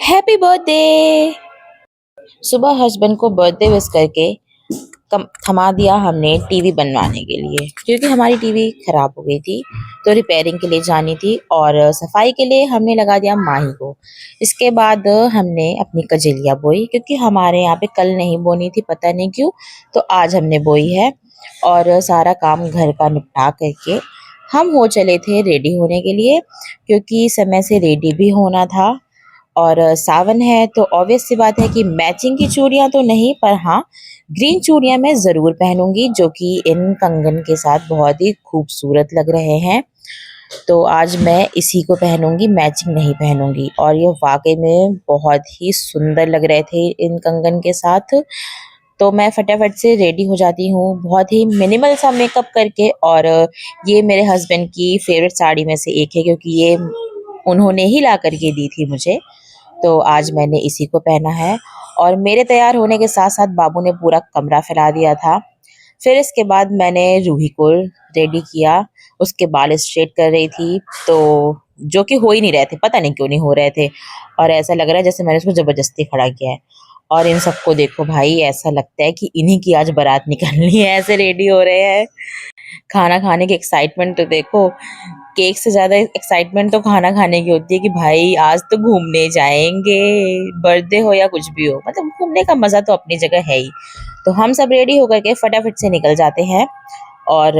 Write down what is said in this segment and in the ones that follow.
Happy birthday. सुबह husband को birthday wish करके थमा दिया हमने टीवी बनवाने के लिए, क्योंकि हमारी टीवी खराब हो गई थी तो रिपेयरिंग के लिए जानी थी और सफाई के लिए हमने लगा दिया माही को। इसके बाद हमने अपनी कजेलिया बोई, क्योंकि हमारे यहाँ पे कल नहीं बोनी थी, पता नहीं क्यों, तो आज हमने बोई है। और सारा काम घर का निपटा करके हम हो चले थे रेडी होने के लिए, क्योंकि समय से रेडी भी होना था। और सावन है तो ऑब्वियस सी बात है कि मैचिंग की चूड़ियां तो नहीं, पर हाँ ग्रीन चूड़ियां मैं ज़रूर पहनूंगी, जो कि इन कंगन के साथ बहुत ही खूबसूरत लग रहे हैं। तो आज मैं इसी को पहनूंगी, मैचिंग नहीं पहनूंगी। और ये वाकई में बहुत ही सुंदर लग रहे थे इन कंगन के साथ। तो मैं फटाफट से रेडी हो जाती हूँ, बहुत ही मिनिमल सा मेकअप करके। और ये मेरे हस्बैंड की फेवरेट साड़ी में से एक है, क्योंकि ये उन्होंने ही ला करके दी थी मुझे, तो आज मैंने इसी को पहना है। और मेरे तैयार होने के साथ साथ बाबू ने पूरा कमरा फैला दिया था। फिर इसके बाद मैंने रूही को रेडी किया, उसके बाल स्ट्रेट कर रही थी, तो जो कि हो ही नहीं रहे थे, पता नहीं क्यों नहीं हो रहे थे। और ऐसा लग रहा है जैसे मैंने उसको जबरदस्ती खड़ा किया है। और इन सबको देखो भाई, ऐसा लगता है कि इन्हीं की आज बारात निकलनी है, ऐसे रेडी हो रहे हैं। खाना खाने की एक्साइटमेंट तो देखो, केक से ज्यादा एक्साइटमेंट तो खाना खाने की होती है कि भाई आज तो घूमने जाएंगे, बर्थडे हो या कुछ भी हो, मतलब घूमने का मजा तो अपनी जगह है ही। तो हम सब रेडी होकर के फटाफट से निकल जाते हैं। और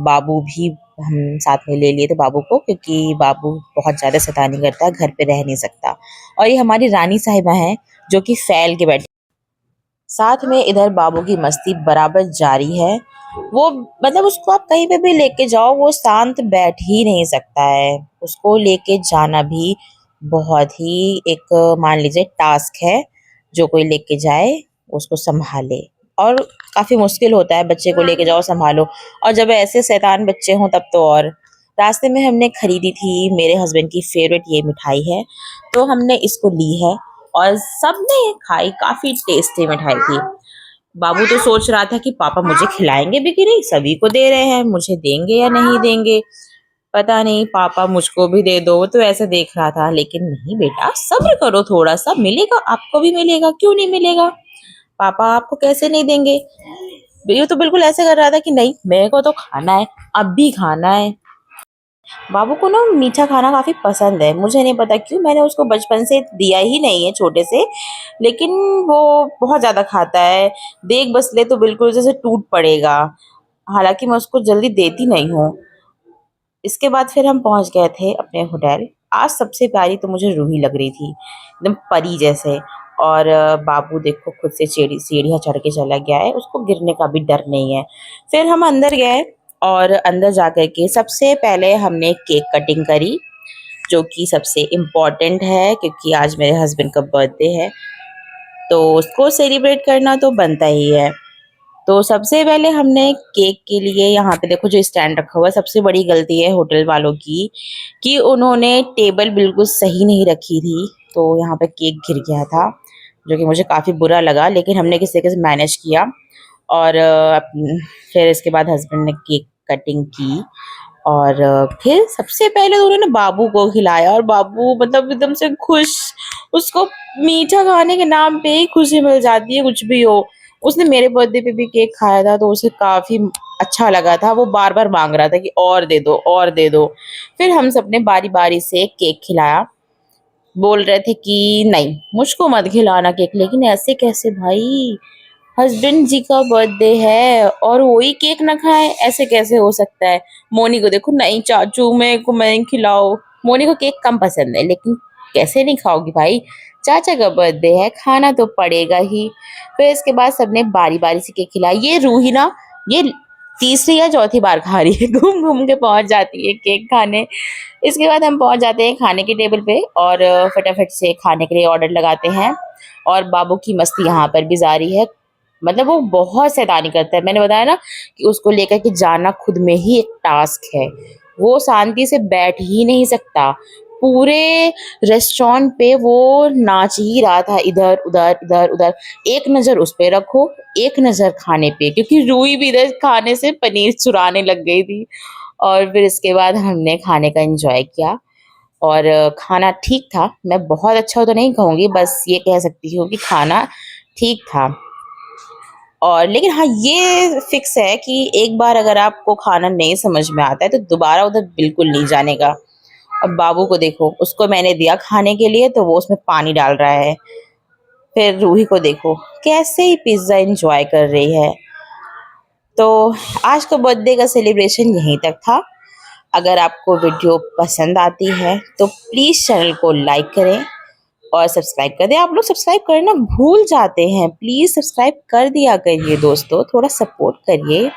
बाबू भी हम साथ में ले लिए थे बाबू को, क्योंकि बाबू बहुत ज्यादा शैतानी करता है, घर पे रह नहीं सकता। और ये हमारी रानी साहिबा हैं, जो कि फैल के बैठी साथ में। इधर बाबू की मस्ती बराबर जारी है। वो मतलब उसको आप कहीं पे भी लेके जाओ, वो शांत बैठ ही नहीं सकता है। उसको लेके जाना भी बहुत ही एक मान लीजिए टास्क है, जो कोई लेके जाए उसको संभाले। और काफी मुश्किल होता है, बच्चे को लेके जाओ संभालो, और जब ऐसे शैतान बच्चे हों तब तो और। रास्ते में हमने खरीदी थी मेरे हस्बैंड की फेवरेट ये मिठाई है, तो हमने इसको ली है और सबने खाई। काफी टेस्टी मिठाई थी। बाबू तो सोच रहा था कि पापा मुझे खिलाएंगे भी कि नहीं, सभी को दे रहे हैं, मुझे देंगे या नहीं देंगे, पता नहीं, पापा मुझको भी दे दो, तो ऐसे देख रहा था। लेकिन नहीं बेटा, सब्र करो, थोड़ा सा मिलेगा, आपको भी मिलेगा, क्यों नहीं मिलेगा, पापा आपको कैसे नहीं देंगे। ये तो बिल्कुल ऐसे कर रहा था कि नहीं मेरे को तो खाना है, अब भी खाना है। बाबू को ना मीठा खाना काफी पसंद है, मुझे नहीं पता क्यों, मैंने उसको बचपन से दिया ही नहीं है छोटे से, लेकिन वो बहुत ज्यादा खाता है। देख बस ले तो बिल्कुल जैसे टूट पड़ेगा, हालांकि मैं उसको जल्दी देती नहीं हूँ। इसके बाद फिर हम पहुंच गए थे अपने होटल। आज सबसे प्यारी तो मुझे रूही लग रही थी, एकदम परी जैसे। और बाबू देखो खुद से सीढ़ियाँ चढ़ के चला गया है, उसको गिरने का भी डर नहीं है। फिर हम अंदर गए, और अंदर जाकर के सबसे पहले हमने केक कटिंग करी, जो कि सबसे इम्पोर्टेंट है, क्योंकि आज मेरे हस्बैंड का बर्थडे है, तो उसको सेलिब्रेट करना तो बनता ही है। तो सबसे पहले हमने केक के लिए यहाँ पे देखो जो स्टैंड रखा हुआ है, सबसे बड़ी गलती है होटल वालों की कि उन्होंने टेबल बिल्कुल सही नहीं रखी थी, तो यहाँ पे केक गिर गया था, जो कि मुझे काफ़ी बुरा लगा, लेकिन हमने किसी तरीके से मैनेज किया। और फिर इसके बाद हस्बैंड ने केक कटिंग की। और फिर सबसे पहले तो उन्होंने बाबू को खिलाया, और बाबू मतलब एकदम से खुश, उसको मीठा खाने के नाम पे ही खुशी मिल जाती है, कुछ भी हो। उसने मेरे बर्थडे पे भी केक खाया था, तो उसे काफी अच्छा लगा था, वो बार बार मांग रहा था कि और दे दो और दे दो। फिर हम सबने बारी बारी से केक खिलाया, बोल रहे थे कि नहीं मुझको मत खिलाना केक, लेकिन ऐसे कैसे भाई, हस्बैंड जी का बर्थडे है और वही केक ना खाए, ऐसे कैसे हो सकता है। मोनी को देखो, नहीं चाचू मेरे को मैं खिलाओ। मोनी को केक कम पसंद है, लेकिन कैसे नहीं खाओगी भाई, चाचा का बर्थडे है, खाना तो पड़ेगा ही। फिर इसके बाद सबने बारी बारी से केक खिलाया। ये रूही ना, ये तीसरी या चौथी बार खा रही है, घूम घूम के पहुंच जाती है केक खाने। इसके बाद हम पहुंच जाते हैं खाने के टेबल पे, और फटाफट से खाने के लिए ऑर्डर लगाते हैं। और बाबू की मस्ती यहाँ पर भी जारी है, मतलब वो बहुत शैतानी करता है। मैंने बताया ना कि उसको लेकर के जाना खुद में ही एक टास्क है, वो शांति से बैठ ही नहीं सकता। पूरे रेस्टोरेंट पे वो नाच ही रहा था, इधर उधर इधर उधर। एक नजर उस पे रखो, एक नजर खाने पे, क्योंकि रूही भी इधर खाने से पनीर चुराने लग गई थी। और फिर इसके बाद हमने खाने का एंजॉय किया। और खाना ठीक था। मैं बहुत अच्छा तो नहीं कहूँगी, बस ये कह सकती हूँ कि खाना ठीक था। और लेकिन हाँ, ये फ़िक्स है कि एक बार अगर आपको खाना नहीं समझ में आता है तो दोबारा उधर बिल्कुल नहीं जाने का। अब बाबू को देखो, उसको मैंने दिया खाने के लिए तो वो उसमें पानी डाल रहा है। फिर रूही को देखो, कैसे ही पिज़्ज़ा एन्जॉय कर रही है। तो आज का बर्थडे का सेलिब्रेशन यहीं तक था। अगर आपको वीडियो पसंद आती है तो प्लीज़ चैनल को लाइक करें और सब्सक्राइब कर दें। आप लोग सब्सक्राइब करना भूल जाते हैं, प्लीज़ सब्सक्राइब कर दिया करिए दोस्तों, थोड़ा सपोर्ट करिए।